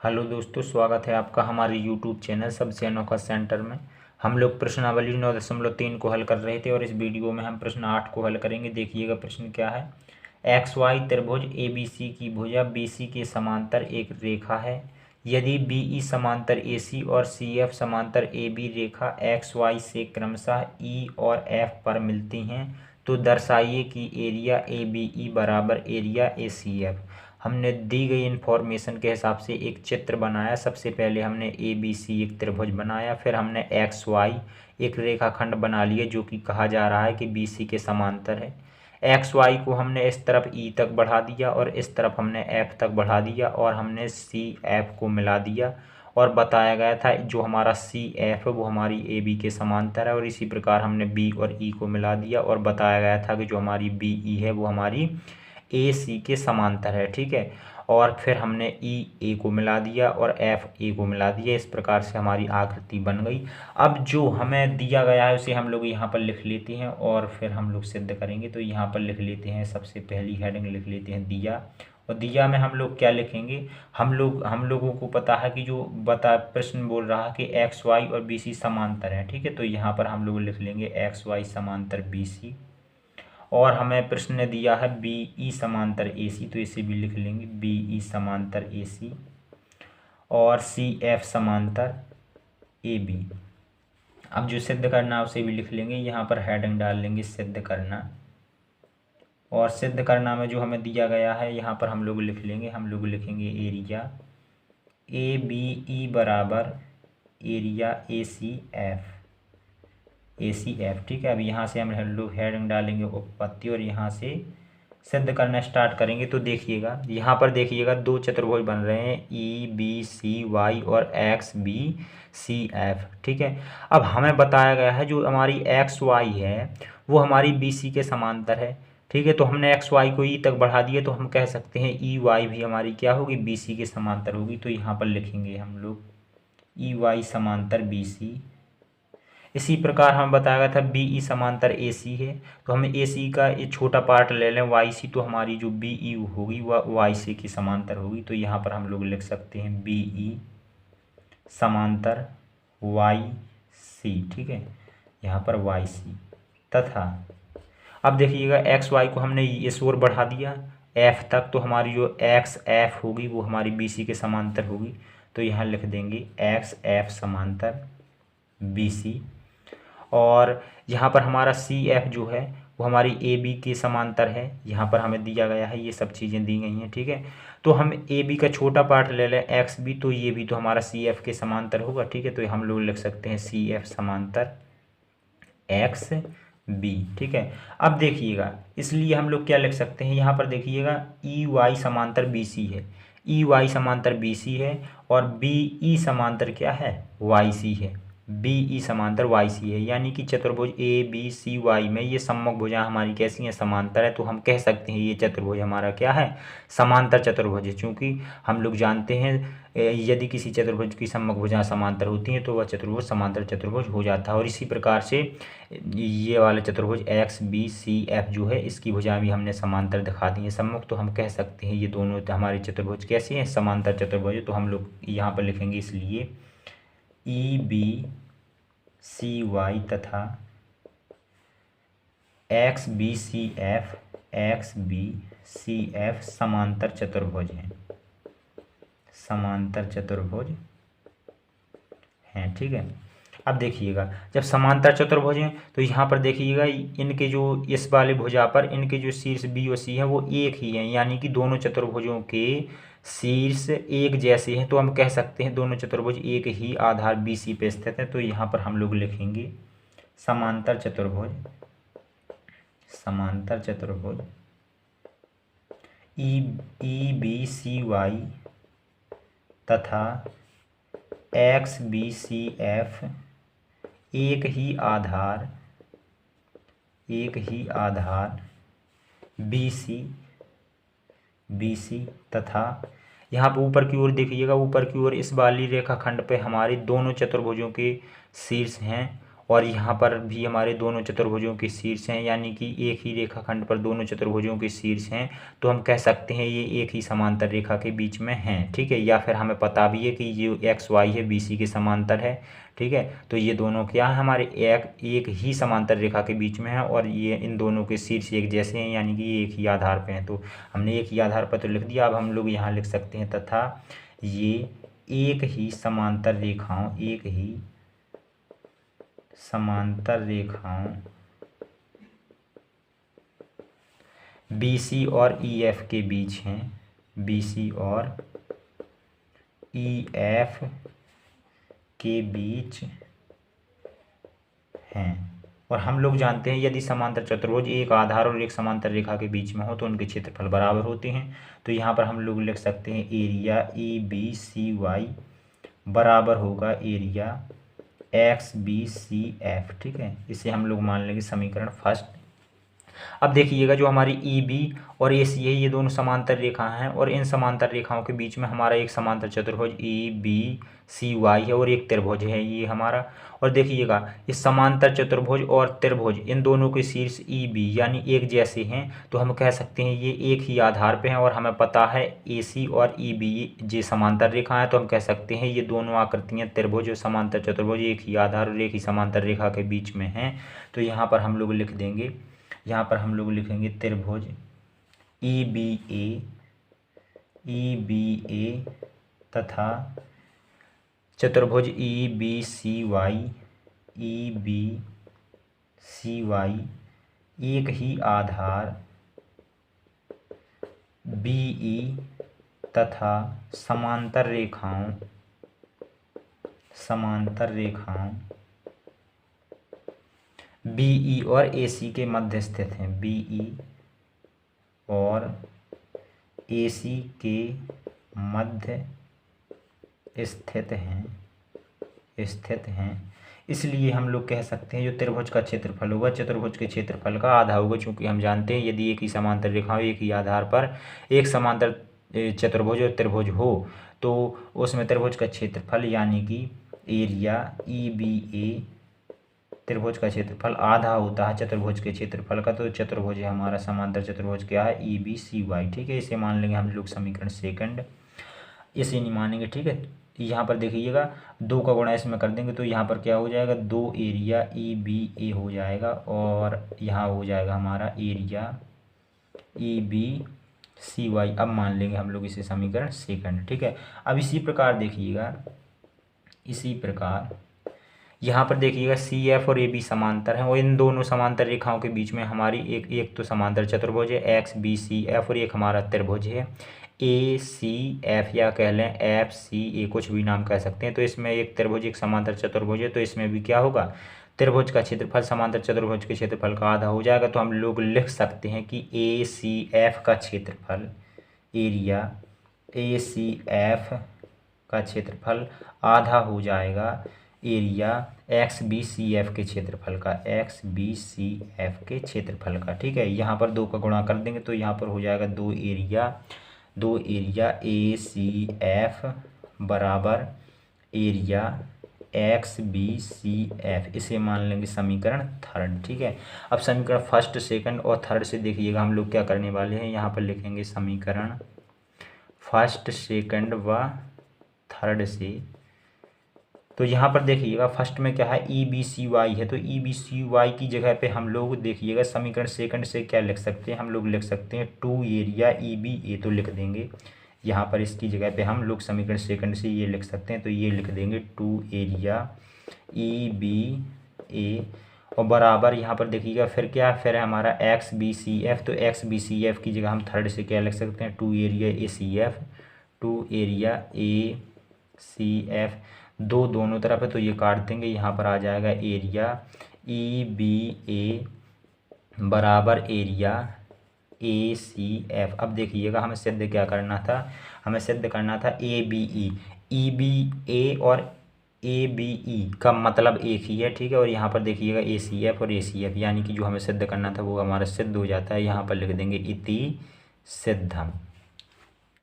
Hello दोस्तों, स्वागत है आपका हमारे यूट्यूब चैनल सबसे अनोखा सेंटर में। हम लोग प्रश्नावली 9.3 को हल कर रहे थे और इस वीडियो में हम प्रश्न 8 को हल करेंगे। देखिएगा प्रश्न क्या है। एक्स वाई त्रिभुज ए बी सी की भुजा बी सी के समांतर एक रेखा है। यदि बी ई समांतर ए सी और सी एफ समांतर ए बी रेखा एक्स वाई से क्रमशः ई और एफ पर मिलती हैं तो दर्शाइए कि एरिया ए बी ई बराबर एरिया ए सी एफ। हमने दी गई इन्फॉर्मेशन के हिसाब से एक चित्र बनाया। सबसे पहले हमने ए बी सी एक त्रिभुज बनाया, फिर हमने एक्स वाई एक रेखाखंड बना लिया जो कि कहा जा रहा है कि बी सी के समांतर है। एक्स वाई को हमने इस तरफ ई तक बढ़ा दिया और इस तरफ हमने एफ तक बढ़ा दिया और हमने सी एफ को मिला दिया और बताया गया था जो हमारा सी एफ है वो हमारी ए बी के समांतर है। और इसी प्रकार हमने बी और ई को मिला दिया और बताया गया था कि जो हमारी बी ई है वो हमारी ए सी के समांतर है। ठीक है, और फिर हमने ई ए को मिला दिया और एफ ए को मिला दिया। इस प्रकार से हमारी आकृति बन गई। अब जो हमें दिया गया है उसे हम लोग यहाँ पर लिख लेते हैं और फिर हम लोग सिद्ध करेंगे। तो यहाँ पर लिख लेते हैं, सबसे पहली हेडिंग लिख लेते हैं दिया। और दिया में हम लोग क्या लिखेंगे, हम लोगों को पता है कि जो प्रश्न बोल रहा है कि एक्स वाई और बी सी समांतर है। ठीक है, तो यहाँ पर हम लोग लिख लेंगे एक्स वाई समांतर बी सी। और हमें प्रश्न ने दिया है बी ई समांतर ए सी, तो इसे भी लिख लेंगे बी ई समांतर ए सी और सी एफ समांतर ए बी। अब जो सिद्ध करना है उसे भी लिख लेंगे, यहाँ पर हेडिंग डाल लेंगे सिद्ध करना। और सिद्ध करना में जो हमें दिया गया है यहाँ पर हम लोग लिख लेंगे, हम लोग लिखेंगे एरिया ए बी ई बराबर area A C F, A C F. ठीक है, अब यहाँ से हम लोग हेडिंग डालेंगे उपपत्ति और यहाँ से सिद्ध करना स्टार्ट करेंगे। तो देखिएगा यहाँ पर देखिएगा दो चतुर्भुज बन रहे हैं ई बी सी वाई और एक्स बी सी एफ। ठीक है, अब हमें बताया गया है जो हमारी एक्स वाई है वो हमारी बी सी के समांतर है। ठीक है, तो हमने एक्स वाई को ई तक बढ़ा दिया तो हम कह सकते हैं ई वाई भी हमारी क्या होगी, बी सी के समांतर होगी। तो यहाँ पर लिखेंगे हम लोग ई वाई समांतर बी सी। इसी प्रकार हमें बताया गया था बी ई समांतर ए सी है, तो हमें ए सी का ये छोटा पार्ट ले लें वाई सी, तो हमारी जो बी ई होगी वह वाई सी की समांतर होगी। तो यहाँ पर हम लोग लिख सकते हैं बी ई समांतर वाई सी। ठीक है, यहाँ पर वाई सी तथा अब देखिएगा एक्स वाई को हमने इस ओर बढ़ा दिया एफ तक, तो हमारी जो एक्स एफ होगी वो हमारी बी सी के समांतर होगी। तो यहाँ लिख देंगे एक्स एफ समांतर बी सी। और यहाँ पर हमारा सी एफ जो है वो हमारी ए बी के समांतर है, यहाँ पर हमें दिया गया है, ये सब चीज़ें दी गई हैं। ठीक है, तो हम ए बी का छोटा पार्ट ले लें एक्स बी, तो ये भी तो हमारा सी एफ के समांतर होगा। ठीक है, तो हम लोग लिख सकते हैं सी एफ समांतर एक्स बी। ठीक है, अब देखिएगा इसलिए हम लोग क्या लिख सकते हैं, यहाँ पर देखिएगा ई वाई समांतर बी सी है, ई वाई समांतर बी सी है और बी ई समांतर क्या है, वाई सी है। बी ई समांतर वाई सी है, यानी कि चतुर्भुज ए बी सी वाई में ये सम्मुख भुजाएं हमारी कैसी हैं, समांतर है। तो हम कह सकते हैं ये चतुर्भुज हमारा क्या है, समांतर चतुर्भुज है। चूँकि हम लोग जानते हैं यदि किसी चतुर्भुज की सम्मुख भुजाएं समांतर होती हैं तो वह चतुर्भुज समांतर चतुर्भुज हो जाता है। और इसी प्रकार से ये वाला चतुर्भुज एक्स बी सी एफ जो है इसकी भुजाएं भी हमने समांतर दिखा दी हैं सम्मुख, तो हम कह सकते हैं ये दोनों हमारे चतुर्भुज कैसे हैं, समांतर चतुर्भुज। तो हम लोग यहाँ पर लिखेंगे इसलिए ई बी सी वाई तथा एक्स बी सी एफ समांतर चतुर्भुज हैं, समांतर चतुर्भुज हैं। ठीक है, अब देखिएगा जब समांतर चतुर्भुज हैं तो यहाँ पर देखिएगा इनके जो इस वाले भुजा पर इनके जो शीर्ष बी और सी हैं वो एक ही हैं, यानी कि दोनों चतुर्भुजों के शीर्ष एक जैसे हैं। तो हम कह सकते हैं दोनों चतुर्भुज एक ही आधार बी सी पे स्थित है। तो यहाँ पर हम लोग लिखेंगे समांतर चतुर्भुज, समांतर चतुर्भुज ई बी सी वाई तथा एक्स बी सी एफ एक ही आधार बी सी तथा यहाँ पर ऊपर की ओर देखिएगा, ऊपर की ओर इस वाली रेखाखंड पे हमारे दोनों चतुर्भुजों के शीर्ष हैं और यहाँ पर भी हमारे दोनों चतुर्भुजों के शीर्ष हैं, यानी कि एक ही रेखाखंड पर दोनों चतुर्भुजों के शीर्ष हैं, तो हम कह सकते हैं ये एक ही समांतर रेखा के बीच में हैं, ठीक है। या फिर हमें पता भी है कि ये एक्स वाई है BC के समांतर है, ठीक है। तो ये दोनों क्या है हमारे एक ही समांतर रेखा के बीच में है और ये इन दोनों के शीर्ष एक जैसे हैं, यानी कि ये एक ही आधार पे हैं। तो हमने एक ही आधार पर तो लिख दिया। अब हम लोग यहाँ लिख सकते हैं तथा ये एक ही समांतर रेखाओं BC और EF के बीच हैं, BC और EF के बीच हैं। और हम लोग जानते हैं यदि समांतर चतुर्भुज एक आधार और एक समांतर रेखा के बीच में हो तो उनके क्षेत्रफल बराबर होते हैं। तो यहाँ पर हम लोग लिख सकते हैं एरिया EBCY बराबर होगा एरिया XBCF, ठीक है। इसे हम लोग मान लेंगे समीकरण फर्स्ट। अब देखिएगा जो हमारी EB और AC है ये दोनों समांतर रेखा हैं और इन समांतर रेखाओं के बीच में हमारा एक समांतर चतुर्भुज EBCY है और एक त्रिभुज है ये हमारा। और देखिएगा इस समांतर चतुर्भुज और त्रिभुज इन दोनों के शीर्ष EB यानी एक जैसे हैं, तो हम कह सकते हैं ये एक ही आधार पे हैं। और हमें पता है AC और EB ये समांतर रेखा है, तो हम कह सकते हैं ये दोनों आकृतियाँ त्रिभुज और समांतर चतुर्भुज एक ही आधार और एक ही समांतर रेखा के बीच में हैं। तो यहाँ पर हम लोग लिख देंगे, यहाँ पर हम लोग लिखेंगे त्रिभुज EBA तथा चतुर्भुज EBCY एक ही आधार BE तथा समांतर रेखाओं BE और AC के मध्य स्थित हैं, BE और AC के मध्य स्थित हैं। इसलिए हम लोग कह सकते हैं जो त्रिभुज का क्षेत्रफल होगा चतुर्भुज के क्षेत्रफल का आधा होगा, क्योंकि हम जानते हैं यदि एक ही समांतर रेखा एक ही आधार पर एक समांतर चतुर्भुज और त्रिभुज हो तो उसमें त्रिभुज का क्षेत्रफल यानी कि एरिया EBA त्रिभुज का क्षेत्रफल आधा होता है चतुर्भुज के क्षेत्रफल का। तो चतुर्भुज है हमारा समांतर चतुर्भुज क्या है EBCY, ठीक है। इसे मान लेंगे हम लोग समीकरण सेकंड, इसे नहीं मानेंगे, ठीक है। यहाँ पर देखिएगा 2 का गुणा इसमें कर देंगे तो यहाँ पर क्या हो जाएगा 2 एरिया EBA हो जाएगा और यहाँ हो जाएगा हमारा एरिया EBCY। अब मान लेंगे हम लोग इसे समीकरण सेकंड, ठीक है। अब इसी प्रकार देखिएगा, इसी प्रकार यहाँ पर देखिएगा CF और AB समांतर हैं और इन दोनों समांतर रेखाओं के बीच में हमारी एक तो समांतर चतुर्भुज है XBCF और एक हमारा त्रिभुज है ACF या कह लें FCA, कुछ भी नाम कह सकते हैं। तो इसमें एक त्रिभुज एक समांतर चतुर्भुज है, तो इसमें भी क्या होगा त्रिभुज का क्षेत्रफल समांतर चतुर्भुज के क्षेत्रफल का आधा हो जाएगा। तो हम लोग लिख सकते हैं कि ACF का क्षेत्रफल एरिया ACF का क्षेत्रफल आधा हो जाएगा एरिया XBCF के क्षेत्रफल का, XBCF के क्षेत्रफल का, ठीक है। यहाँ पर 2 का गुणा कर देंगे तो यहाँ पर हो जाएगा 2 एरिया ACF बराबर एरिया XBCF। इसे मान लेंगे समीकरण थर्ड, ठीक है। अब समीकरण फर्स्ट सेकंड और थर्ड से देखिएगा हम लोग क्या करने वाले हैं, यहाँ पर लिखेंगे समीकरण फर्स्ट सेकंड व थर्ड से। तो यहाँ पर देखिएगा फर्स्ट में क्या है EBCY है, तो EBCY की जगह पे हम लोग देखिएगा समीकरण सेकंड से क्या लिख सकते हैं, हम लोग लिख सकते हैं 2 एरिया EBA, तो लिख देंगे यहाँ पर इसकी जगह पे हम लोग समीकरण सेकंड से ये लिख सकते हैं, तो ये लिख देंगे 2 एरिया EBA और बराबर यहाँ पर देखिएगा फिर क्या फिर है हमारा XBCF। तो XBCF की जगह हम थर्ड से क्या लिख सकते हैं 2 एरिया ACF, 2 एरिया ACF, 2 दोनों तरफ है तो ये काट देंगे, यहाँ पर आ जाएगा एरिया EBA बराबर एरिया ACF। अब देखिएगा हमें सिद्ध क्या करना था, हमें सिद्ध करना था ABE, EBA और ABE का मतलब एक ही है, ठीक है। और यहाँ पर देखिएगा ACF और ACF यानी कि जो हमें सिद्ध करना था वो हमारा सिद्ध हो जाता है। यहाँ पर लिख देंगे इति सिद्धम।